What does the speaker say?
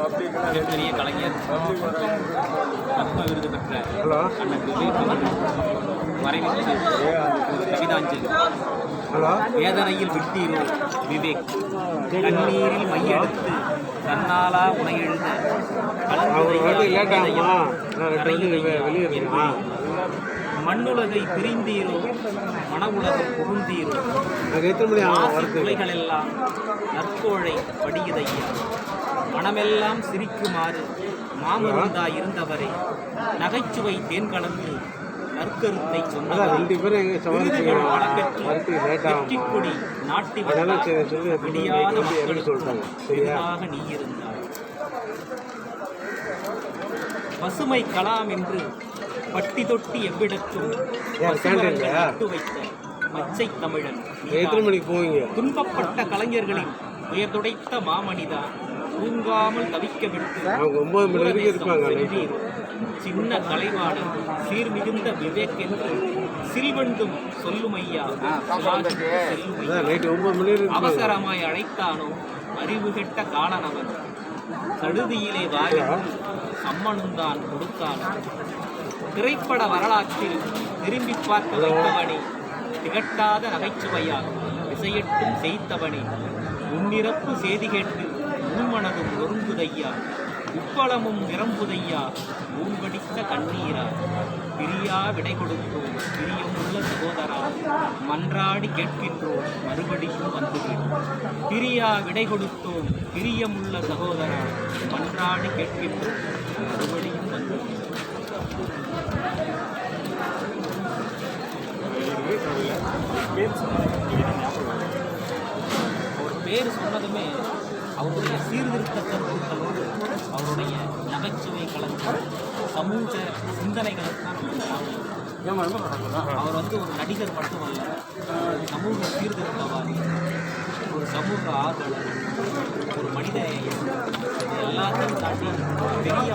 மிகப்பெரிய கலைஞர் பத்ம விருது பெற்ற அண்ணன் விவேக் அவர்கள் மறைவிற்கு ஒரு கவிதாஞ்சலி. வேதனையில் விட்டீரோ விவேக், கண்ணீரில் மையெடுத்து தன்னாலா உனை எழுத மண்ணுலகை பிரிந்தீரோ மன உலகம் புகுந்தீரோ துளைகளெல்லாம் நற்கோழை படியுதையா. மனமெல்லாம் சிரிக்குமாறு மாமருந்தாய் இருந்தவரே, நகைச்சுவை தேன் கலந்து நற்கருத்தை சொன்னவரே, வெற்றிக்கொடி நாட்டி விடியாத மக்களுக்காக நீ இருந்தாய். பசுமை கலாம் என்று பட்டி தொட்டி எவ்விடத்தும் நட்டு வைத்த மச்சை தமிழன். துன்பப்பட்ட கலைஞர்களின் உயர் துடைத்த மாமனிதா, தூங்காமல் தவிக்க விட்டு சின்ன கலைவாணன் சீர்மிகுந்த விவேக் என்று சில்வண்டும் சொல்லுமையா. அவசரமாய் அழைத்தானோ அறிவு கெட்ட காணனவன், சடுதியிலே வாயின் சம்மனுந்தான் கொடுத்தானோ. திரைப்பட வரலாற்றில் திரும்பி பார்க்க வைத்தவனே, திகட்டாத நகைச்சுவையால் விசையட்டும் செய்தவனே, உன்னிறப்பு செய்தி கேட்டு உன்மனதும் நொறுங்குதையா. உப்பளமும் நிரம்புதையா ஊன்படித்த கண்ணீரா. பிரியா விடை கொடுத்தோம் பிரியமுள்ள சகோதரா, மன்றாடி கேட்கின்றோம் மறுபடியும் வந்துவிடும். பிரியா விடை கொடுத்தோம் பிரியமுள்ள சகோதரா, மன்றாடி கேட்கின்றோம் மறுபடியும் வந்துவிடும். அவர் பேர் சொன்னதுமே அவருடைய சீர்திருத்த கருத்துக்களோடு அவருடைய நகைச்சுவை கலந்த சமூக சிந்தனைகளுக்கான அவர் ஒரு நடிகர் மட்டுமல்ல, சமூக சீர்திருத்தவாதி, ஒரு சமூக ஆர்வலர், ஒரு மனித எல்லாத்தையும் தாண்டி பெரிய